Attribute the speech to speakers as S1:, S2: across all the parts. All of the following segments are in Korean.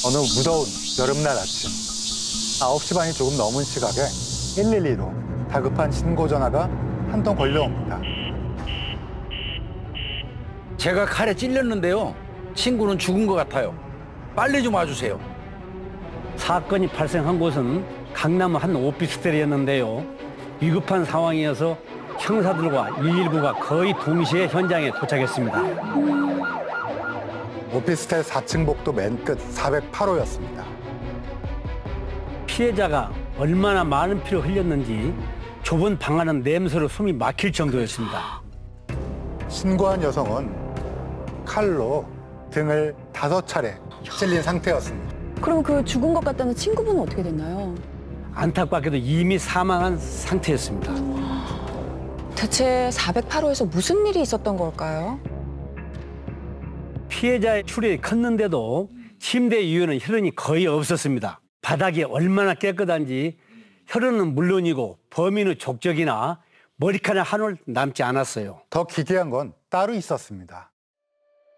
S1: 어느 무더운 여름날 아침 9시 반이 조금 넘은 시각에 112로 다급한 신고 전화가 한 통 걸려옵니다.
S2: 제가 칼에 찔렸는데요. 친구는 죽은 것 같아요. 빨리 좀 와주세요.
S3: 사건이 발생한 곳은 강남 한 오피스텔이었는데요. 위급한 상황이어서 형사들과 119가 거의 동시에 현장에 도착했습니다.
S1: 오피스텔 4층 복도 맨 끝 408호였습니다.
S3: 피해자가 얼마나 많은 피를 흘렸는지 좁은 방 안은 냄새로 숨이 막힐 정도였습니다.
S1: 신고한 여성은 칼로 등을 5차례 찔린 상태였습니다.
S4: 그럼 그 죽은 것 같다는 친구분은 어떻게 됐나요?
S3: 안타깝게도 이미 사망한 상태였습니다.
S4: 대체 408호에서 무슨 일이 있었던 걸까요?
S3: 피해자의 출혈이 컸는데도 침대 위에는 혈흔이 거의 없었습니다. 바닥이 얼마나 깨끗한지 혈흔은 물론이고 범인의 족적이나 머리카락 한 올 남지 않았어요.
S1: 더 기괴한 건 따로 있었습니다.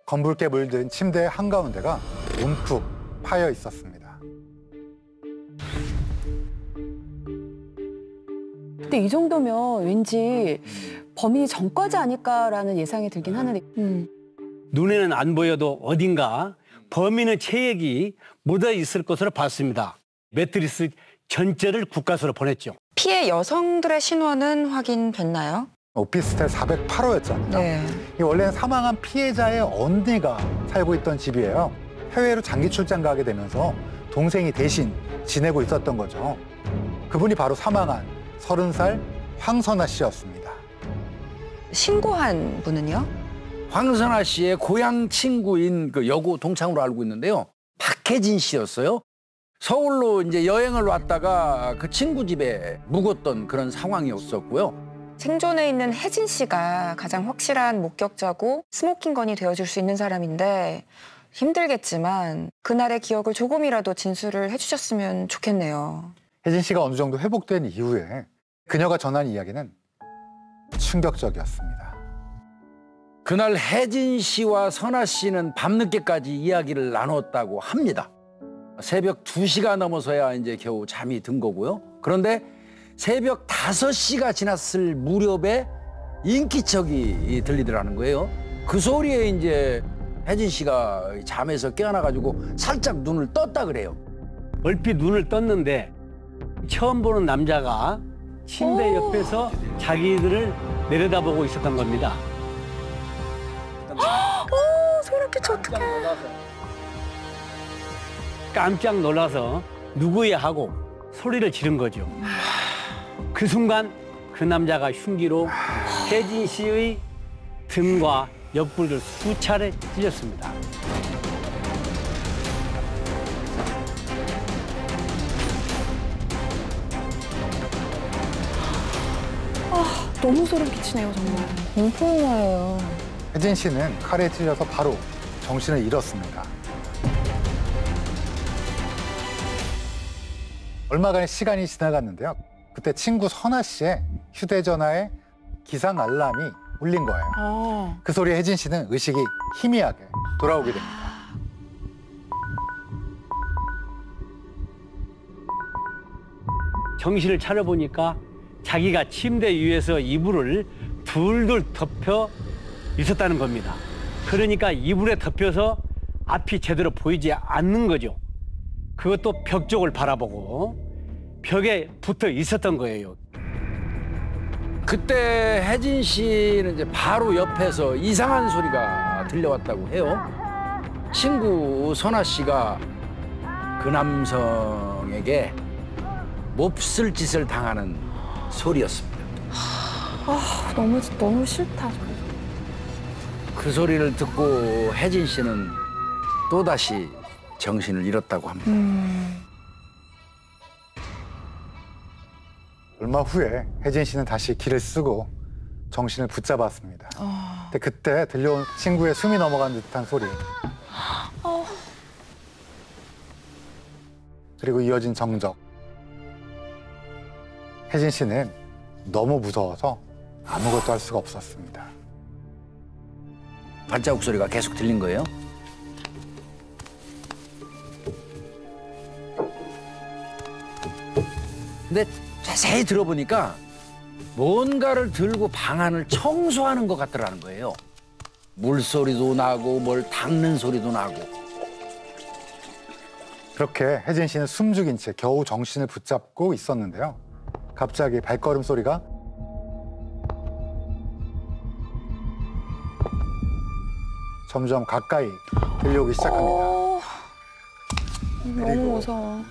S1: 검붉게 물든 침대의 한가운데가 움푹 파여 있었습니다.
S4: 근데 이 정도면 왠지 범인이 전과자 아닐까라는 예상이 들긴 하는데.
S3: 눈에는 안 보여도 어딘가 범인의 체액이 묻어 있을 것으로 봤습니다. 매트리스 전체를 국가수로 보냈죠.
S5: 피해 여성들의 신원은 확인됐나요?
S1: 오피스텔 408호였잖아요.
S5: 네.
S1: 이 원래는 사망한 피해자의 언니가 살고 있던 집이에요. 해외로 장기 출장 가게 되면서 동생이 대신 지내고 있었던 거죠. 그분이 바로 사망한 30살 황선아 씨였습니다.
S5: 신고한 분은요?
S2: 황선아 씨의 고향 친구인 그 여고 동창으로 알고 있는데요. 박혜진 씨였어요. 서울로 이제 여행을 왔다가 그 친구 집에 묵었던 그런 상황이었었고요.
S5: 생존해 있는 혜진 씨가 가장 확실한 목격자고 스모킹건이 되어줄 수 있는 사람인데 힘들겠지만 그날의 기억을 조금이라도 진술을 해주셨으면 좋겠네요.
S1: 혜진 씨가 어느 정도 회복된 이후에 그녀가 전한 이야기는 충격적이었습니다.
S2: 그날 혜진 씨와 선아 씨는 밤늦게까지 이야기를 나눴다고 합니다. 새벽 2시가 넘어서야 이제 겨우 잠이 든 거고요. 그런데 새벽 5시가 지났을 무렵에 인기척이 들리더라는 거예요. 그 소리에 이제 혜진 씨가 잠에서 깨어나가지고 살짝 눈을 떴다 그래요.
S3: 얼핏 눈을 떴는데 처음 보는 남자가 침대 옆에서 자기들을 내려다보고 있었던 겁니다.
S5: 소름 끼쳐 어떡해.
S3: 깜짝 놀라서 누구야 하고 소리를 지른 거죠. 그 순간 그 남자가 흉기로 혜진 씨의 등과 옆구리를 수차례 찔렸습니다.
S4: 너무 소름 끼치네요, 정말.
S5: 공포영화예요.
S1: 혜진 씨는 칼에 찔려서 바로 정신을 잃었습니다. 얼마간의 시간이 지나갔는데요. 그때 친구 선아 씨의 휴대전화에 기상 알람이 울린 거예요. 그 소리에 혜진 씨는 의식이 희미하게 돌아오게 됩니다.
S3: 정신을 차려보니까 자기가 침대 위에서 이불을 둘둘 덮여 있었다는 겁니다. 그러니까 이불에 덮여서 앞이 제대로 보이지 않는 거죠. 그것도 벽 쪽을 바라보고 벽에 붙어 있었던 거예요.
S2: 그때 혜진 씨는 이제 바로 옆에서 이상한 소리가 들려왔다고 해요. 친구 선아 씨가 그 남성에게 몹쓸 짓을 당하는 소리였습니다.
S4: 너무 싫다.
S2: 그 소리를 듣고 혜진 씨는 또다시 정신을 잃었다고 합니다.
S1: 얼마 후에 혜진 씨는 다시 길을 쓰고 정신을 붙잡았습니다. 근데 그때 들려온 친구의 숨이 넘어간 듯한 소리. 그리고 이어진 정적. 혜진 씨는 너무 무서워서 아무것도 할 수가 없었습니다.
S2: 발자국 소리가 계속 들린 거예요. 근데 자세히 들어보니까 뭔가를 들고 방 안을 청소하는 것 같더라는 거예요. 물소리도 나고 뭘 닦는 소리도 나고.
S1: 그렇게 혜진 씨는 숨죽인 채 겨우 정신을 붙잡고 있었는데요. 갑자기 발걸음 소리가 점점 가까이 들려오기 시작합니다.
S4: 너무 무서워.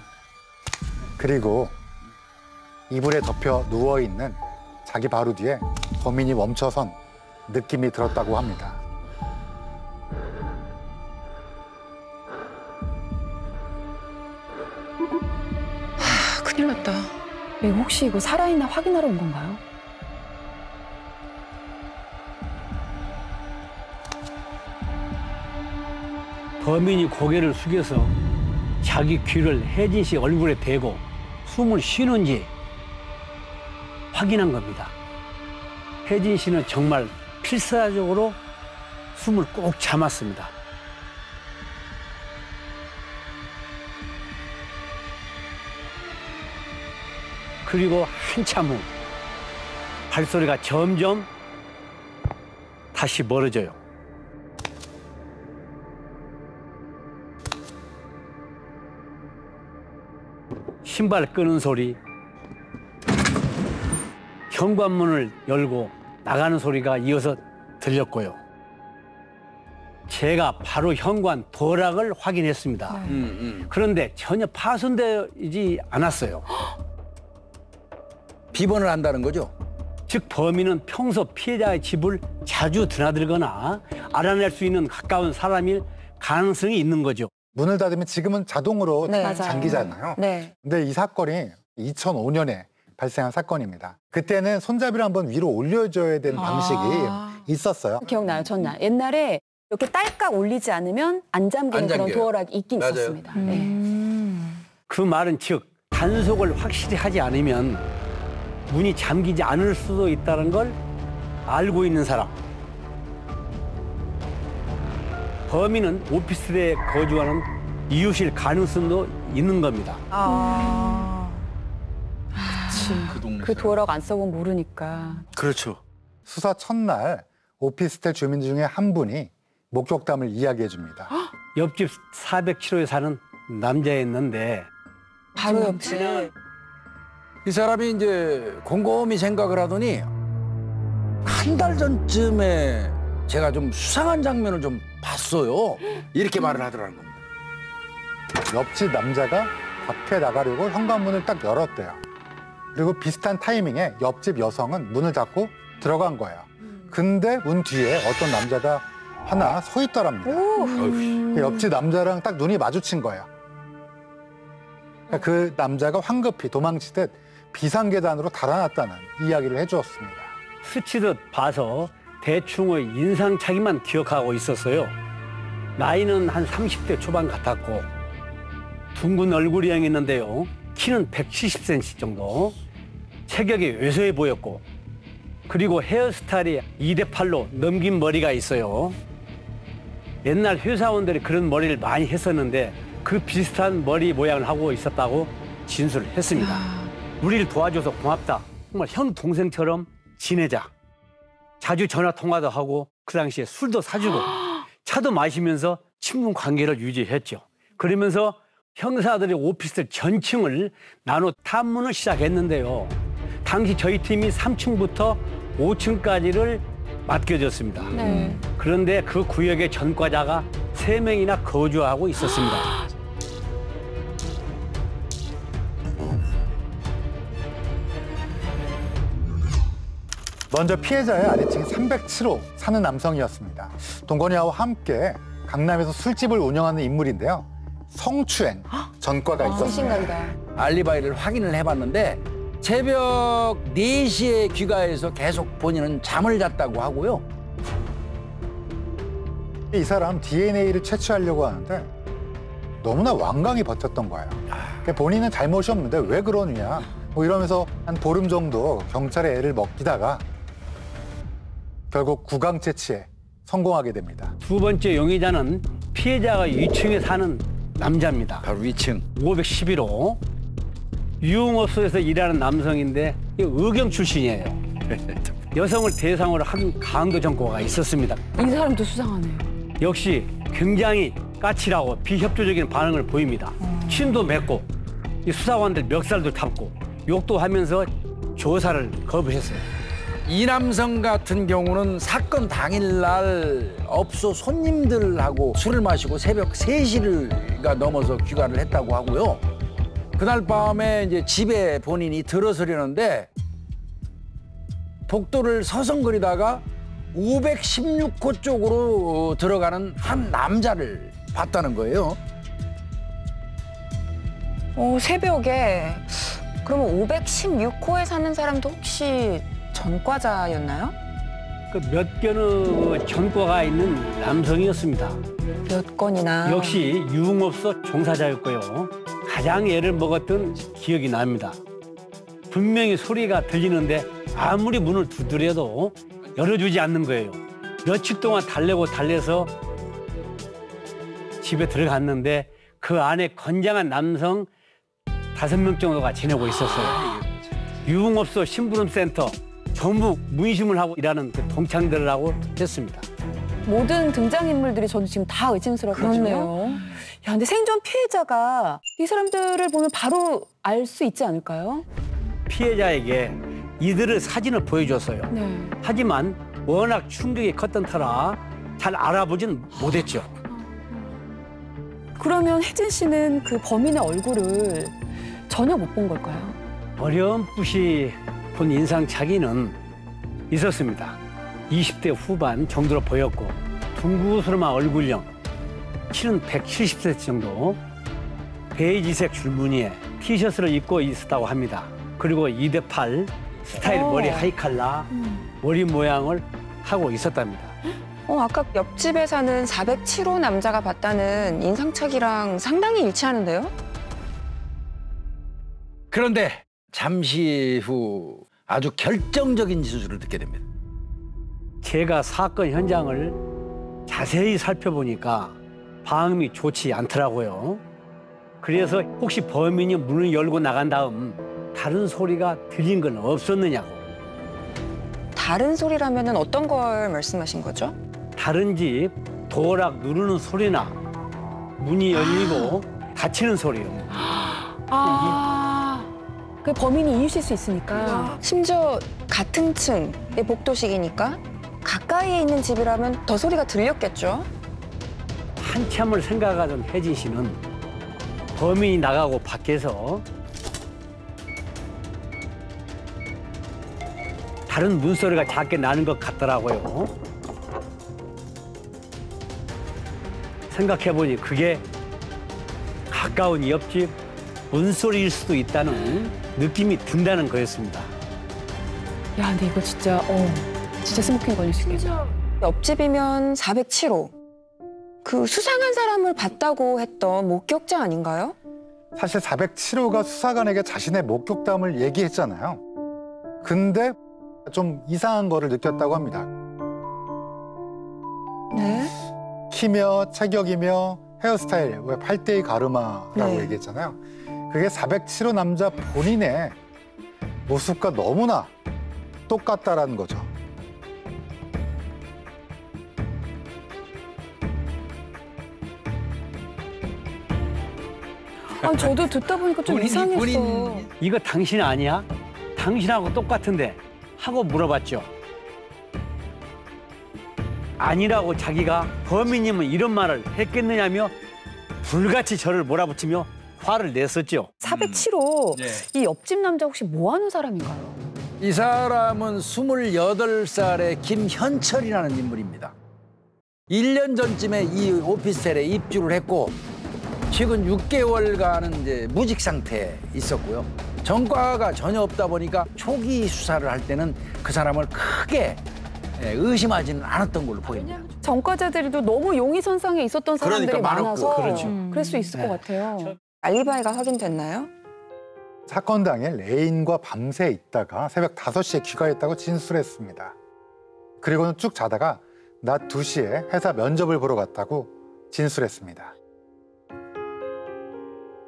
S1: 그리고 이불에 덮여 누워있는 자기 바로 뒤에 범인이 멈춰선 느낌이 들었다고 합니다.
S5: 큰일 났다.
S4: 혹시 이거 살아있나 확인하러 온 건가요?
S3: 범인이 고개를 숙여서 자기 귀를 혜진 씨 얼굴에 대고 숨을 쉬는지 확인한 겁니다. 혜진 씨는 정말 필사적으로 숨을 꼭 참았습니다. 그리고 한참 후 발소리가 점점 다시 멀어져요. 신발 끄는 소리, 현관문을 열고 나가는 소리가 이어서 들렸고요. 제가 바로 현관 도락을 확인했습니다. 그런데 전혀 파손되지 않았어요.
S2: 비번을 안다는 거죠?
S3: 즉 범인은 평소 피해자의 집을 자주 드나들거나 알아낼 수 있는 가까운 사람일 가능성이 있는 거죠.
S1: 문을 닫으면 지금은 자동으로
S5: 네.
S4: 맞아요.
S1: 잠기잖아요.
S5: 네.
S1: 근데 이 사건이 2005년에 발생한 사건입니다. 그때는 손잡이를 한번 위로 올려줘야 되는 방식이 있었어요.
S4: 기억나요, 전날. 옛날에 이렇게 딸깍 올리지 않으면 안 잠기는
S2: 안
S4: 그런
S2: 잠겨요.
S4: 도어락이 있긴
S2: 맞아요.
S4: 있었습니다. 네.
S3: 그 말은 즉 단속을 확실히 하지 않으면 문이 잠기지 않을 수도 있다는 걸 알고 있는 사람. 범인은 오피스텔에 거주하는 이웃일 가능성도 있는 겁니다.
S4: 그 도어락 안 써보면 모르니까.
S2: 그렇죠.
S1: 수사 첫날 오피스텔 주민 중에 한 분이 목격담을 이야기해 줍니다.
S3: 옆집 407호에 사는 남자였는데
S5: 바로 옆집.
S2: 이 사람이 이제 곰곰이 생각을 하더니 한 달 전쯤에 제가 좀 수상한 장면을 좀 봤어요. 이렇게 말을 하더라는 겁니다.
S1: 옆집 남자가 밖에 나가려고 현관문을 딱 열었대요. 그리고 비슷한 타이밍에 옆집 여성은 문을 닫고 들어간 거예요. 근데 문 뒤에 어떤 남자가 하나 서 있더랍니다. 옆집 남자랑 딱 눈이 마주친 거예요. 그러니까 그 남자가 황급히 도망치듯 비상계단으로 달아났다는 이야기를 해주었습니다.
S3: 스치듯 봐서 대충의 인상착의만 기억하고 있었어요. 나이는 한 30대 초반 같았고 둥근 얼굴형이었는데요. 키는 170cm 정도, 체격이 왜소해 보였고 그리고 헤어스타일이 2대8로 넘긴 머리가 있어요. 옛날 회사원들이 그런 머리를 많이 했었는데 그 비슷한 머리 모양을 하고 있었다고 진술을 했습니다. 우리를 도와줘서 고맙다. 정말 형 동생처럼 지내자. 자주 전화 통화도 하고 그 당시에 술도 사주고 차도 마시면서 친분 관계를 유지했죠. 그러면서 형사들이 오피스텔 전층을 나눠 탐문을 시작했는데요. 당시 저희 팀이 3층부터 5층까지를 맡겨졌습니다.
S4: 네.
S3: 그런데 그 구역의 전과자가 3명이나 거주하고 있었습니다.
S1: 먼저 피해자의 아래층 307호 사는 남성이었습니다. 동건이와 함께 강남에서 술집을 운영하는 인물인데요. 성추행 전과가 있었습니다.
S4: 신간다.
S2: 알리바이를 확인을 해봤는데 새벽 4시에 귀가해서 계속 본인은 잠을 잤다고 하고요.
S1: 이 사람 DNA를 채취하려고 하는데 너무나 완강히 버텼던 거예요. 그러니까 본인은 잘못이 없는데 왜 그러느냐 뭐 이러면서 한 보름 정도 경찰에 애를 먹이다가 결국 구강 채취에 성공하게 됩니다.
S3: 두 번째 용의자는 피해자가 2층에 사는 남자입니다.
S2: 바로 위층.
S3: 511호. 유흥업소에서 일하는 남성인데 의경 출신이에요. 여성을 대상으로 한 강도 정과가 있었습니다.
S4: 이 사람도 수상하네요.
S3: 역시 굉장히 까칠하고 비협조적인 반응을 보입니다. 침도 맺고 이 수사관들 멱살도 잡고 욕도 하면서 조사를 거부했어요.
S2: 이 남성 같은 경우는 사건 당일날 업소 손님들하고 술을 마시고 새벽 3시가 넘어서 귀가를 했다고 하고요. 그날 밤에 이제 집에 본인이 들어서려는데 복도를 서성거리다가 516호 쪽으로 들어가는 한 남자를 봤다는 거예요.
S5: 새벽에 그러면 516호에 사는 사람도 혹시 전과자였나요?
S3: 그 몇 건의 전과가 있는 남성이었습니다.
S5: 몇 건이나?
S3: 역시 유흥업소 종사자였고요. 가장 애를 먹었던 기억이 납니다. 분명히 소리가 들리는데 아무리 문을 두드려도 열어주지 않는 거예요. 며칠 동안 달래서 집에 들어갔는데 그 안에 건장한 남성 5명 정도가 지내고 있었어요. 유흥업소 심부름센터 전부 문심을 하고 일하는 그 동창들하고 했습니다.
S4: 모든 등장인물들이 저는 지금 다 의심스럽거든요.
S5: 그렇네요.
S4: 야, 근데 생존 피해자가 이 사람들을 보면 바로 알 수 있지 않을까요?
S3: 피해자에게 이들의 사진을 보여줬어요.
S4: 네.
S3: 하지만 워낙 충격이 컸던 터라 잘 알아보진 못했죠.
S4: 그러면 혜진 씨는 그 범인의 얼굴을 전혀 못 본 걸까요?
S3: 어렴풋이 본 인상착의는 있었습니다. 20대 후반 정도로 보였고 둥그스름한 얼굴형, 키는 170cm 정도, 베이지색 줄무늬에 티셔츠를 입고 있었다고 합니다. 그리고 2대8 스타일 머리 하이칼라, 머리 모양을 하고 있었답니다.
S5: 아까 옆집에 사는 407호 남자가 봤다는 인상착의랑 상당히 일치하는데요?
S2: 그런데 잠시 후 아주 결정적인 진술을 듣게 됩니다.
S3: 제가 사건 현장을 자세히 살펴보니까 방음이 좋지 않더라고요. 그래서 혹시 범인이 문을 열고 나간 다음 다른 소리가 들린 건 없었느냐고.
S5: 다른 소리라면 어떤 걸 말씀하신 거죠?
S3: 다른 집 도어락 누르는 소리나 문이 열리고 닫히는 소리요.
S4: 그 범인이 이유실 수 있으니까.
S5: 심지어 같은 층의 복도식이니까 가까이에 있는 집이라면 더 소리가 들렸겠죠?
S3: 한참을 생각하던 혜진 씨는 범인이 나가고 밖에서 다른 문소리가 작게 나는 것 같더라고요. 생각해보니 그게 가까운 옆집 문소리일 수도 있다는 느낌이 든다는 거였습니다.
S4: 야, 근데 이거 진짜 스모킹 건일 수 있겠다.
S5: 옆집이면 407호. 그 수상한 사람을 봤다고 했던 목격자 아닌가요?
S1: 사실 407호가 수사관에게 자신의 목격담을 얘기했잖아요. 근데 좀 이상한 거를 느꼈다고 합니다.
S5: 네.
S1: 키며 체격이며 헤어스타일, 왜 8대의 가르마라고
S5: 네.
S1: 얘기했잖아요. 그게 407호 남자 본인의 모습과 너무나 똑같다라는 거죠.
S4: 아니, 저도 듣다 보니까 좀 이상했어.
S3: 이거 당신 아니야? 당신하고 똑같은데 하고 물어봤죠. 아니라고 자기가 범인이면 이런 말을 했겠느냐며 불같이 저를 몰아붙이며 화를 냈었죠.
S4: 407호, 이 옆집 남자 혹시 뭐 하는 사람인가요?
S2: 이 사람은 28살의 김현철이라는 인물입니다. 1년 전쯤에 이 오피스텔에 입주를 했고 최근 6개월간은 이제 무직 상태에 있었고요. 전과가 전혀 없다 보니까 초기 수사를 할 때는 그 사람을 크게 의심하지는 않았던 걸로 보입니다.
S4: 전과자들도 너무 용의선상에 있었던 사람들이
S2: 그러니까 많았고,
S4: 많아서
S2: 그렇죠.
S4: 그럴 수 있을
S3: 네.
S4: 것 같아요.
S5: 알리바이가 확인됐나요?
S1: 사건 당일 레인과 밤새 있다가 새벽 5시에 귀가했다고 진술했습니다. 그리고는 쭉 자다가 낮 2시에 회사 면접을 보러 갔다고 진술했습니다.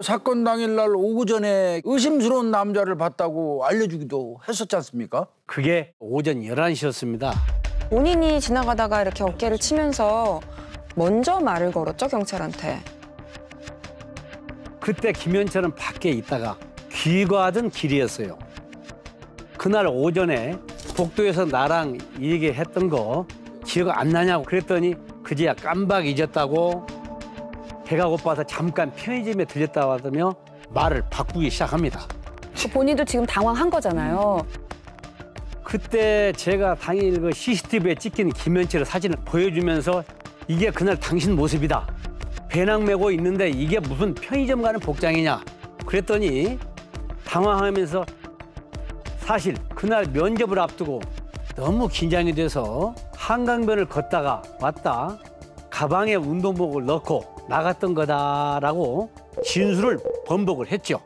S2: 사건 당일날 오전에 의심스러운 남자를 봤다고 알려주기도 했었지 않습니까?
S3: 그게 오전 11시였습니다.
S5: 본인이 지나가다가 이렇게 어깨를 치면서 먼저 말을 걸었죠, 경찰한테.
S3: 그때 김현철은 밖에 있다가 귀가하던 길이었어요. 그날 오전에 복도에서 나랑 얘기했던 거 기억 안 나냐고 그랬더니 그제야 깜빡 잊었다고 배가 고파서 잠깐 편의점에 들렸다 하더며 말을 바꾸기 시작합니다.
S4: 본인도 지금 당황한 거잖아요.
S3: 그때 제가 당일 그 CCTV에 찍힌 김현철의 사진을 보여주면서 이게 그날 당신 모습이다. 배낭 메고 있는데 이게 무슨 편의점 가는 복장이냐. 그랬더니 당황하면서 사실 그날 면접을 앞두고 너무 긴장이 돼서 한강변을 걷다가 왔다 가방에 운동복을 넣고 나갔던 거다라고 진술을 번복을 했죠.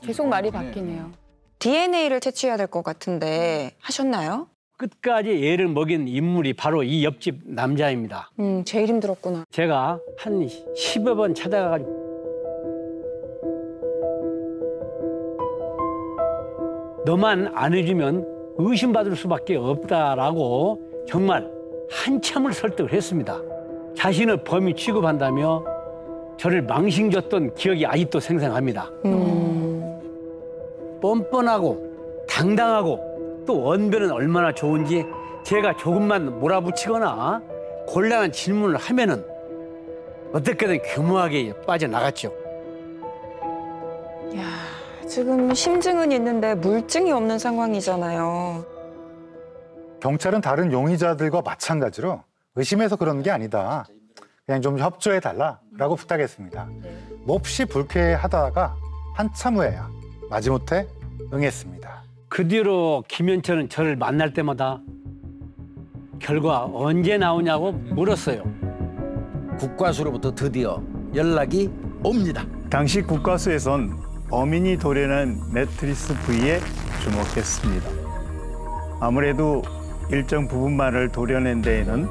S4: 계속 말이 바뀌네요.
S5: DNA를 채취해야 될 것 같은데 하셨나요?
S3: 끝까지 애를 먹인 인물이 바로 이 옆집 남자입니다.
S5: 제일 힘들었구나.
S3: 제가 한 10여 번 찾아가가지고 너만 안 해주면 의심받을 수밖에 없다라고 정말 한참을 설득을 했습니다. 자신을 범인 취급한다며 저를 망신줬던 기억이 아직도 생생합니다. 뻔뻔하고 당당하고 또 언변은 얼마나 좋은지 제가 조금만 몰아붙이거나 곤란한 질문을 하면은 어떻게든 교묘하게 빠져나갔죠.
S5: 야, 지금 심증은 있는데 물증이 없는 상황이잖아요.
S1: 경찰은 다른 용의자들과 마찬가지로 의심해서 그런 게 아니다. 그냥 좀 협조해달라라고 부탁했습니다. 몹시 불쾌하다가 한참 후에야 마지못해 응했습니다.
S3: 그 뒤로 김현철은 저를 만날 때마다 결과 언제 나오냐고 물었어요.
S2: 국과수로부터 드디어 연락이 옵니다.
S6: 당시 국과수에선 범인이 도려낸 매트리스 부위에 주목했습니다. 아무래도 일정 부분만을 도려낸 데에는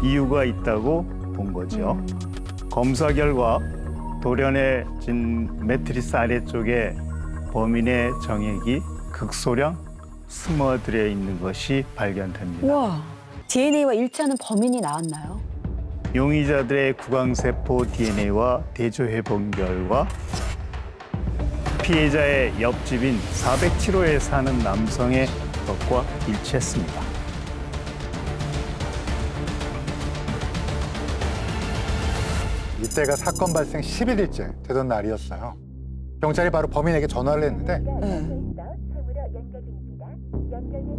S6: 이유가 있다고 본 거죠. 검사 결과 도려내진 매트리스 아래쪽에 범인의 정액이 극소량 스며들어 있는 것이 발견됩니다.
S4: 우와, DNA와 일치하는 범인이 나왔나요?
S6: 용의자들의 구강세포 DNA와 대조해본 결과 피해자의 옆집인 407호에 사는 남성의 것과 일치했습니다.
S1: 이때가 사건 발생 11일째 되던 날이었어요. 경찰이 바로 범인에게 전화를 했는데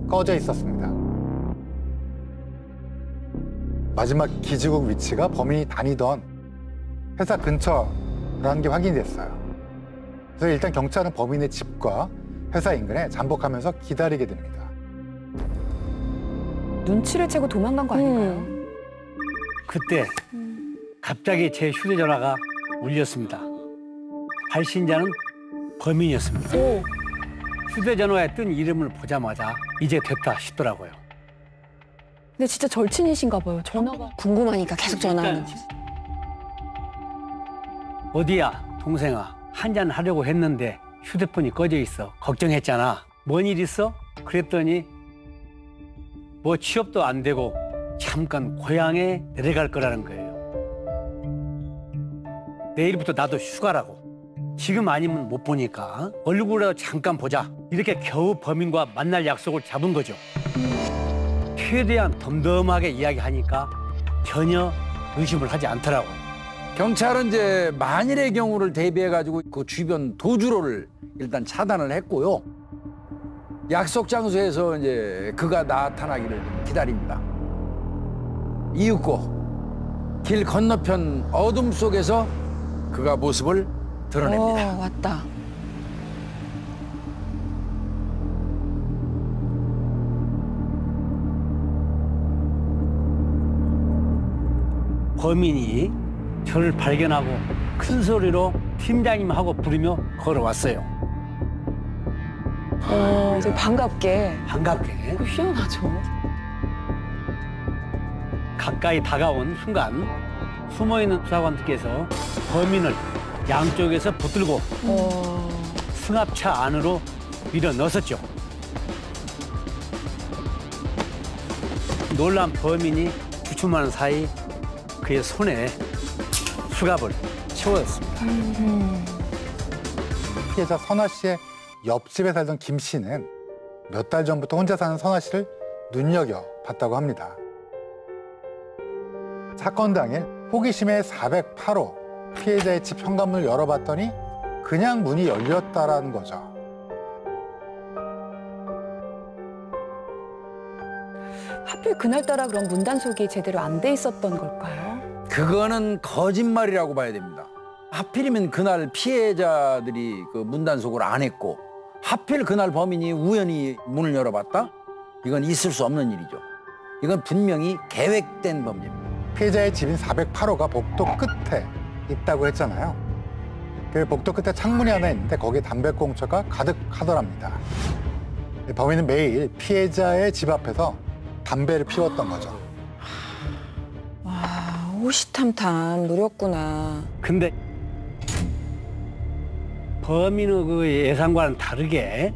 S1: 꺼져 있었습니다. 마지막 기지국 위치가 범인이 다니던 회사 근처라는 게 확인이 됐어요. 그래서 일단 경찰은 범인의 집과 회사 인근에 잠복하면서 기다리게 됩니다.
S4: 눈치를 채고 도망간 거 아닌가요?
S3: 그때 갑자기 제 휴대전화가 울렸습니다. 발신자는 범인이었습니다. 휴대전화에 뜬 이름을 보자마자 이제 됐다 싶더라고요.
S4: 근데 진짜 절친이신가 봐요. 전화가.
S5: 궁금하니까 계속 전화하는.
S3: 어디야, 동생아. 한잔 하려고 했는데 휴대폰이 꺼져 있어. 걱정했잖아. 뭔 일 있어? 그랬더니 뭐 취업도 안 되고 잠깐 고향에 내려갈 거라는 거예요. 내일부터 나도 휴가라고. 지금 아니면 못 보니까 얼굴이라도 잠깐 보자. 이렇게 겨우 범인과 만날 약속을 잡은 거죠. 최대한 덤덤하게 이야기하니까 전혀 의심을 하지 않더라고요.
S2: 경찰은 이제 만일의 경우를 대비해가지고 그 주변 도주로를 일단 차단을 했고요. 약속 장소에서 이제 그가 나타나기를 기다립니다. 이윽고 길 건너편 어둠 속에서 그가 모습을 드러냅니다.
S5: 왔다.
S3: 범인이 저를 발견하고 큰 소리로 팀장님하고 부르며 걸어왔어요.
S4: 되게 반갑게.
S3: 반갑게.
S4: 희한하죠.
S3: 가까이 다가온 순간 숨어있는 수사관들께서 범인을 양쪽에서 붙들고 승합차 안으로 밀어 넣었었죠. 놀란 범인이 주춤하는 사이 그의 손에 수갑을 채웠습니다.
S1: 피해자 선아 씨의 옆집에 살던 김 씨는 몇 달 전부터 혼자 사는 선아 씨를 눈여겨봤다고 합니다. 사건 당일 호기심에 408호 피해자의 집 현관문을 열어봤더니 그냥 문이 열렸다라는 거죠.
S4: 하필 그날따라 그런 문 단속이 제대로 안 돼 있었던 걸까요?
S2: 그거는 거짓말이라고 봐야 됩니다. 하필이면 그날 피해자들이 그 문단속을 안 했고 하필 그날 범인이 우연히 문을 열어봤다? 이건 있을 수 없는 일이죠. 이건 분명히 계획된 범죄입니다.
S1: 피해자의 집인 408호가 복도 끝에 있다고 했잖아요. 그 복도 끝에 창문이 하나 있는데 거기에 담배꽁초가 가득하더랍니다. 범인은 매일 피해자의 집 앞에서 담배를 피웠던 거죠.
S5: 와, 호시탐탐 노렸구나.
S3: 근데 범인의 그 예상과는 다르게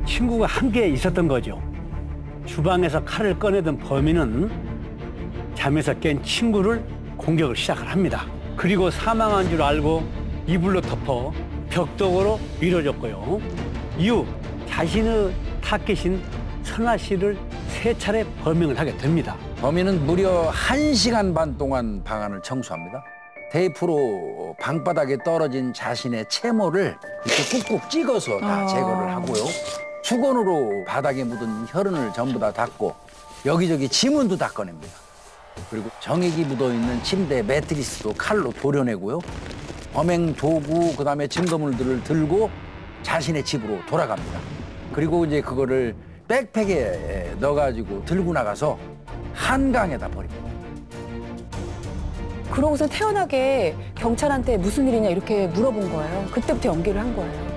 S3: 친구가 함께 있었던 거죠. 주방에서 칼을 꺼내던 범인은 잠에서 깬 친구를 공격을 시작을 합니다. 그리고 사망한 줄 알고 이불로 덮어 벽독으로 밀어줬고요. 이후 자신의 타겟인 선아 씨를 3차례 범행을 하게 됩니다.
S2: 범인은 무려 1시간 반 동안 방 안을 청소합니다. 테이프로 방바닥에 떨어진 자신의 채모를 이렇게 꾹꾹 찍어서 다 제거를 하고요. 수건으로 바닥에 묻은 혈흔을 전부 다 닦고 여기저기 지문도 다 꺼냅니다. 그리고 정액이 묻어있는 침대 매트리스도 칼로 도려내고요. 범행 도구, 그다음에 증거물들을 들고 자신의 집으로 돌아갑니다. 그리고 이제 그거를 백팩에 넣어가지고 들고 나가서 한강에다 버립니다.
S4: 그러고서 태연하게 경찰한테 무슨 일이냐 이렇게 물어본 거예요. 그때부터 연기를 한 거예요.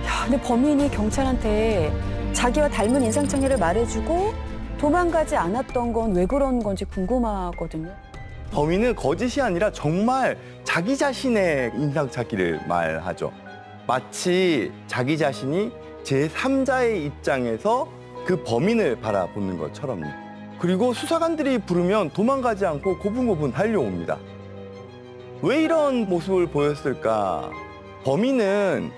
S4: 야, 근데 범인이 경찰한테 자기와 닮은 인상착의를 말해주고 도망가지 않았던 건 왜 그런 건지 궁금하거든요.
S7: 범인은 거짓이 아니라 정말 자기 자신의 인상착의를 말하죠. 마치 자기 자신이 제3자의 입장에서 그 범인을 바라보는 것처럼요. 그리고 수사관들이 부르면 도망가지 않고 고분고분 달려옵니다. 왜 이런 모습을 보였을까? 범인은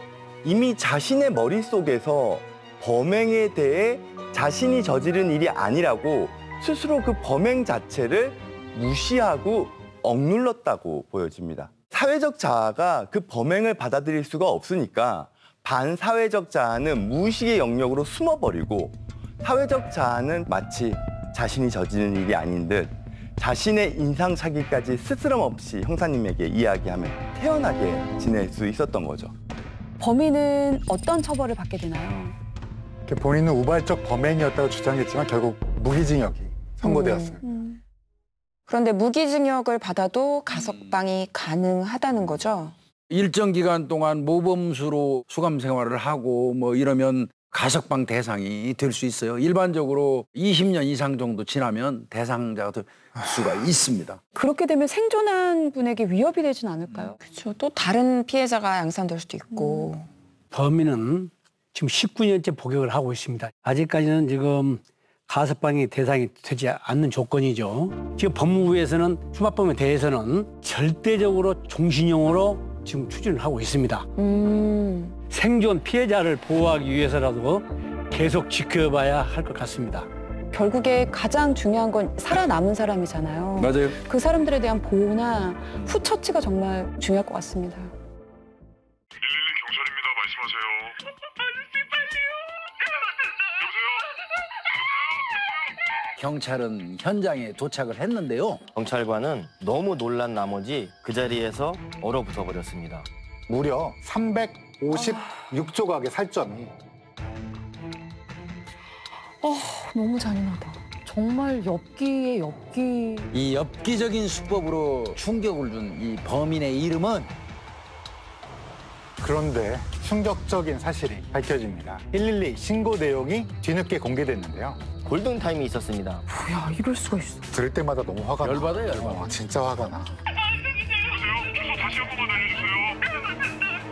S7: 이미 자신의 머릿속에서 범행에 대해 자신이 저지른 일이 아니라고 스스로 그 범행 자체를 무시하고 억눌렀다고 보여집니다. 사회적 자아가 그 범행을 받아들일 수가 없으니까 반사회적 자아는 무의식의 영역으로 숨어버리고 사회적 자아는 마치 자신이 저지른 일이 아닌 듯 자신의 인상착의까지 스스럼 없이 형사님에게 이야기하며 태연하게 지낼 수 있었던 거죠.
S4: 범인은 어떤 처벌을 받게 되나요?
S1: 본인은 우발적 범행이었다고 주장했지만 결국 무기징역이 선고되었습니다.
S5: 그런데 무기징역을 받아도 가석방이 가능하다는 거죠?
S2: 일정 기간 동안 모범수로 수감 생활을 하고 뭐 이러면 가석방 대상이 될 수 있어요. 일반적으로 20년 이상 정도 지나면 대상자가 될 수가 있습니다.
S4: 그렇게 되면 생존한 분에게 위협이 되진 않을까요?
S5: 그렇죠. 또 다른 피해자가 양산될 수도 있고.
S3: 범인은 지금 19년째 복역을 하고 있습니다. 아직까지는 지금 가석방이 대상이 되지 않는 조건이죠. 지금 법무부에서는 추마범에 대해서는 절대적으로 종신형으로 지금 추진을 하고 있습니다. 생존 피해자를 보호하기 위해서라도 계속 지켜봐야 할 것 같습니다.
S4: 결국에 가장 중요한 건 살아남은 사람이잖아요.
S2: 맞아요.
S4: 그 사람들에 대한 보호나 후처치가 정말 중요할 것 같습니다.
S8: 112 경찰입니다. 말씀하세요.
S2: 경찰은 현장에 도착을 했는데요.
S9: 경찰관은 너무 놀란 나머지 그 자리에서 얼어붙어 버렸습니다.
S1: 무려 356조각의 살점이.
S4: 너무 잔인하다. 정말 엽기의 엽기.
S2: 이 엽기적인 수법으로 충격을 준 이 범인의 이름은
S1: 그런데 충격적인 사실이 밝혀집니다. 112 신고 내용이 뒤늦게 공개됐는데요.
S9: 골든타임이 있었습니다.
S4: 뭐야, 이럴 수가 있어.
S1: 들을 때마다 너무 화가 나.
S2: 열받아요, 열받아.
S1: 진짜 화가 나.
S8: 다시 한 번만 알려주세요.